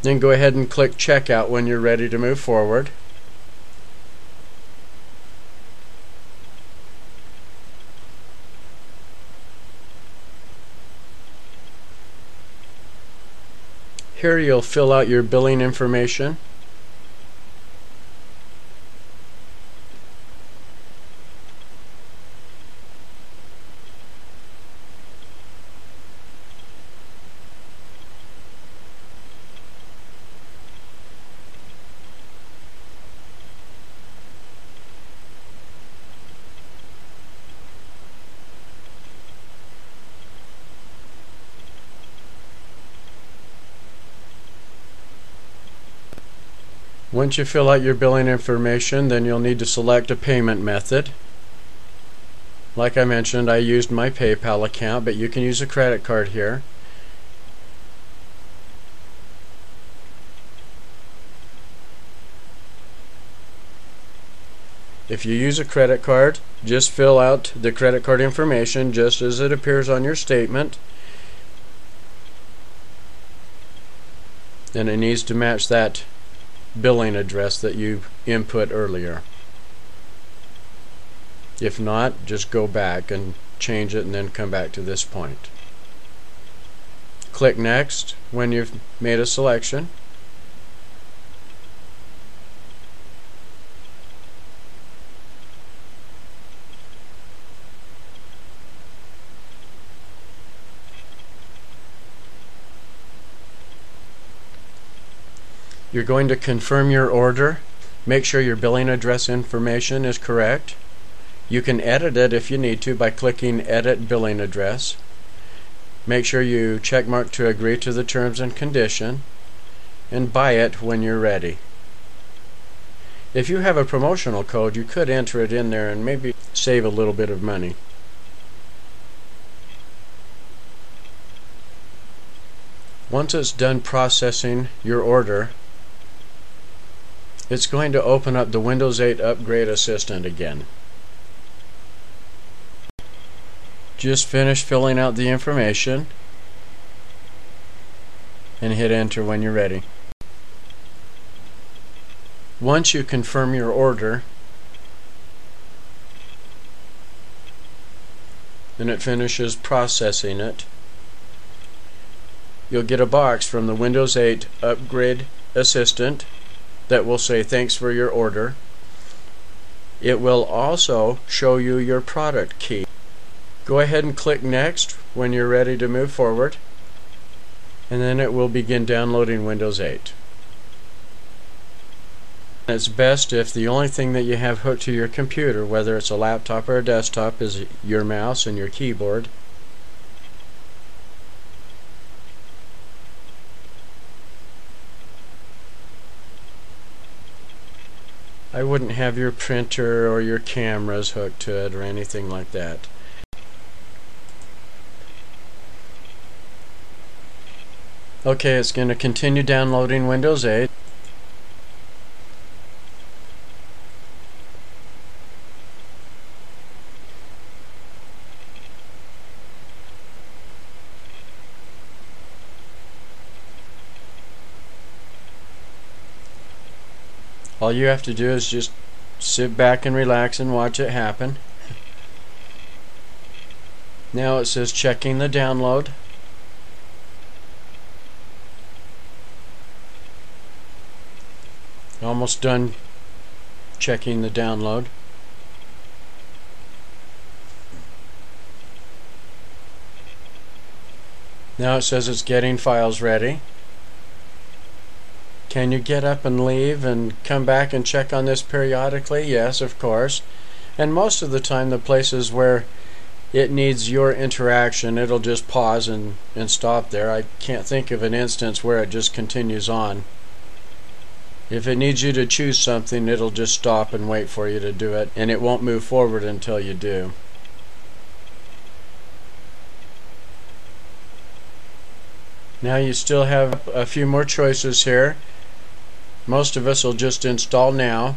Then go ahead and click Checkout when you're ready to move forward. Here you'll fill out your billing information. Once you fill out your billing information, then you'll need to select a payment method. Like I mentioned, I used my PayPal account, but you can use a credit card here. If you use a credit card, just fill out the credit card information just as it appears on your statement. And it needs to match that billing address that you input earlier. If not, just go back and change it and then come back to this point. Click Next when you've made a selection. You're going to confirm your order. Make sure your billing address information is correct. You can edit it if you need to by clicking Edit Billing Address. Make sure you check mark to agree to the terms and condition, and buy it when you're ready. If you have a promotional code, you could enter it in there and maybe save a little bit of money. Once it's done processing your order, it's going to open up the Windows 8 Upgrade Assistant again. Just finish filling out the information and hit enter when you're ready. Once you confirm your order, and it finishes processing it, you'll get a box from the Windows 8 Upgrade Assistant that will say thanks for your order. It will also show you your product key. Go ahead and click Next when you're ready to move forward, and then it will begin downloading Windows 8. It's best if the only thing that you have hooked to your computer, whether it's a laptop or a desktop, is your mouse and your keyboard. I wouldn't have your printer or your cameras hooked to it or anything like that. Okay, it's going to continue downloading Windows 8. All you have to do is just sit back and relax and watch it happen. Now it says checking the download. Almost done checking the download. Now it says it's getting files ready. Can you get up and leave and come back and check on this periodically? Yes, of course. And most of the time the places where it needs your interaction, it'll just pause and stop there. I can't think of an instance where it just continues on. If it needs you to choose something, it'll just stop and wait for you to do it, and it won't move forward until you do. Now you still have a few more choices here. Most of us will just install now,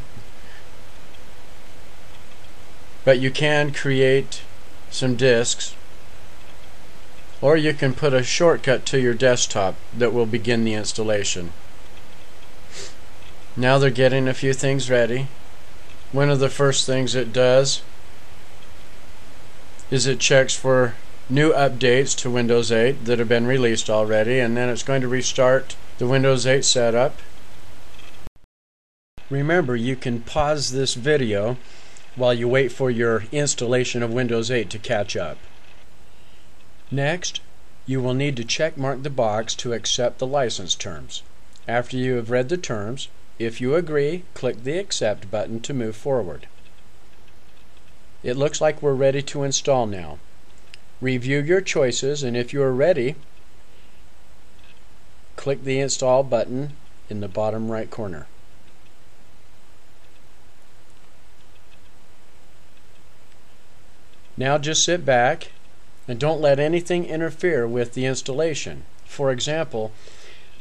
but you can create some disks, or you can put a shortcut to your desktop that will begin the installation. Now they're getting a few things ready. One of the first things it does is it checks for new updates to Windows 8 that have been released already, and then it's going to restart the Windows 8 setup. Remember, you can pause this video while you wait for your installation of Windows 8 to catch up. Next, you will need to check mark the box to accept the license terms. After you have read the terms, if you agree, click the Accept button to move forward. It looks like we're ready to install now. Review your choices, and if you are ready, click the Install button in the bottom right corner. Now just sit back and don't let anything interfere with the installation. For example,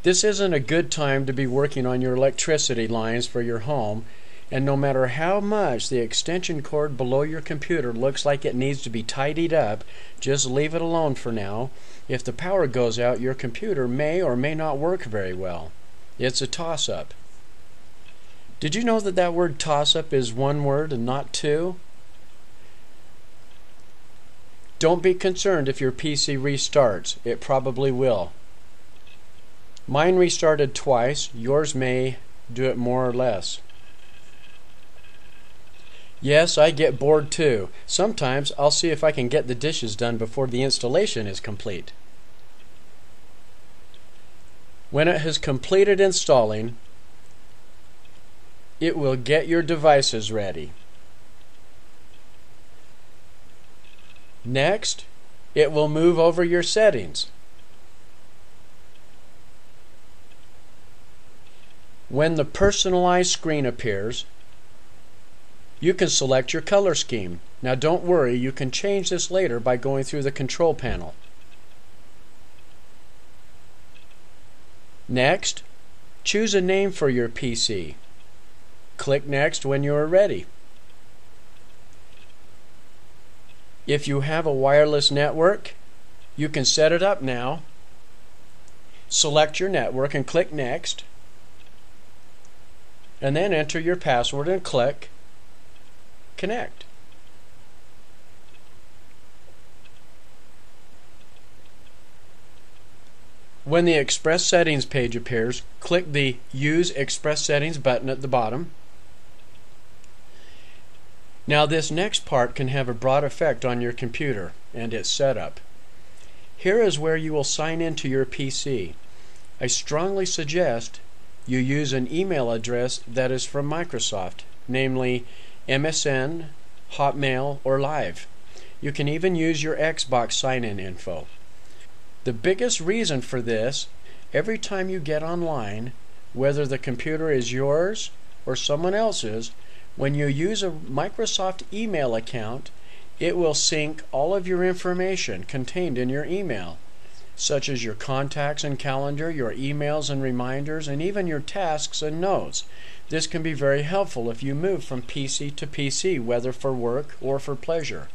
this isn't a good time to be working on your electricity lines for your home, and no matter how much the extension cord below your computer looks like it needs to be tidied up, just leave it alone for now. If the power goes out, your computer may or may not work very well. It's a toss-up. Did you know that that word toss-up is one word and not two? Don't be concerned if your PC restarts. It probably will. Mine restarted twice. Yours may do it more or less. Yes, I get bored too. Sometimes I'll see if I can get the dishes done before the installation is complete. When it has completed installing, it will get your devices ready. Next, it will move over your settings. When the personalized screen appears, you can select your color scheme. Now don't worry, you can change this later by going through the control panel. Next, choose a name for your PC. Click Next when you are ready. If you have a wireless network, you can set it up now. Select your network and click Next, and then enter your password and click Connect. When the Express Settings page appears, click the Use Express Settings button at the bottom. Now this next part can have a broad effect on your computer and its setup. Here is where you will sign into your PC. I strongly suggest you use an email address that is from Microsoft, namely MSN, Hotmail, or Live. You can even use your Xbox sign-in info. The biggest reason for this, every time you get online, whether the computer is yours or someone else's, when you use a Microsoft email account, it will sync all of your information contained in your email, such as your contacts and calendar, your emails and reminders, and even your tasks and notes. This can be very helpful if you move from PC to PC, whether for work or for pleasure.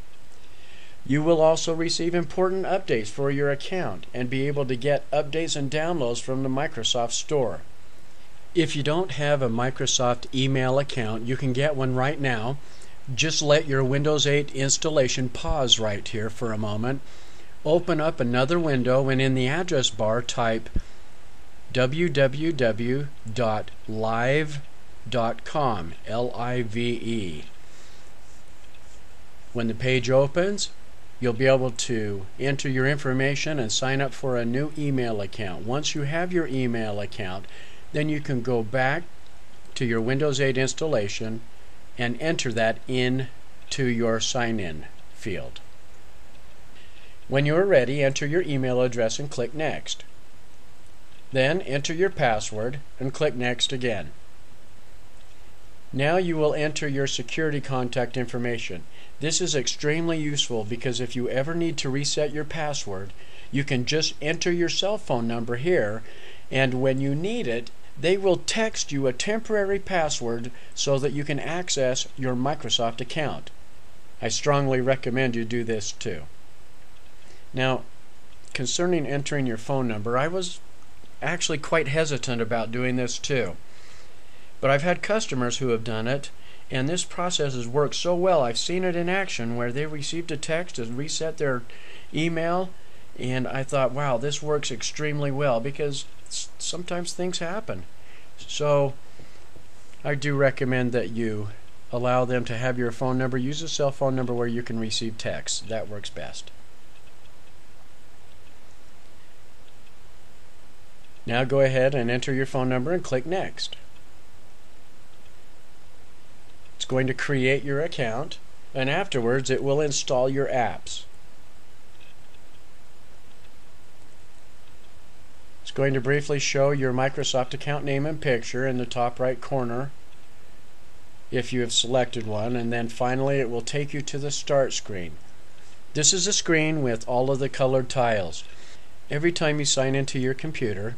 You will also receive important updates for your account and be able to get updates and downloads from the Microsoft Store. If you don't have a Microsoft email account, you can get one right now. Just let your Windows 8 installation pause right here for a moment. Open up another window and in the address bar type www.live.com, L-I-V-E. When the page opens, you'll be able to enter your information and sign up for a new email account. Once you have your email account, then you can go back to your Windows 8 installation and enter that into your sign-in field. When you are ready, enter your email address and click Next. Then enter your password and click Next again. Now you will enter your security contact information. This is extremely useful because if you ever need to reset your password, you can just enter your cell phone number here, and when you need it, they will text you a temporary password so that you can access your Microsoft account. I strongly recommend you do this too. Now, concerning entering your phone number, I was actually quite hesitant about doing this too. But I've had customers who have done it, and this process has worked so well. I've seen it in action where they received a text to reset their email, and I thought, wow, this works extremely well, because sometimes things happen. So I do recommend that you allow them to have your phone number. Use a cell phone number where you can receive texts. That works best. Now go ahead and enter your phone number and click Next. It's going to create your account, and afterwards it will install your apps. It's going to briefly show your Microsoft account name and picture in the top right corner if you have selected one, and then finally it will take you to the start screen. This is a screen with all of the colored tiles. Every time you sign into your computer,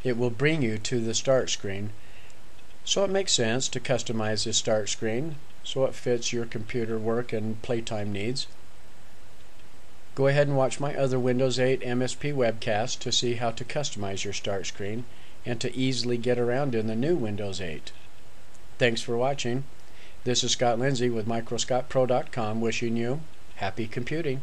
it will bring you to the start screen. So it makes sense to customize this start screen so it fits your computer work and playtime needs. Go ahead and watch my other Windows 8 MSP webcast to see how to customize your start screen and to easily get around in the new Windows 8. Thanks for watching. This is Lindsay with MicroscottPro.com wishing you happy computing.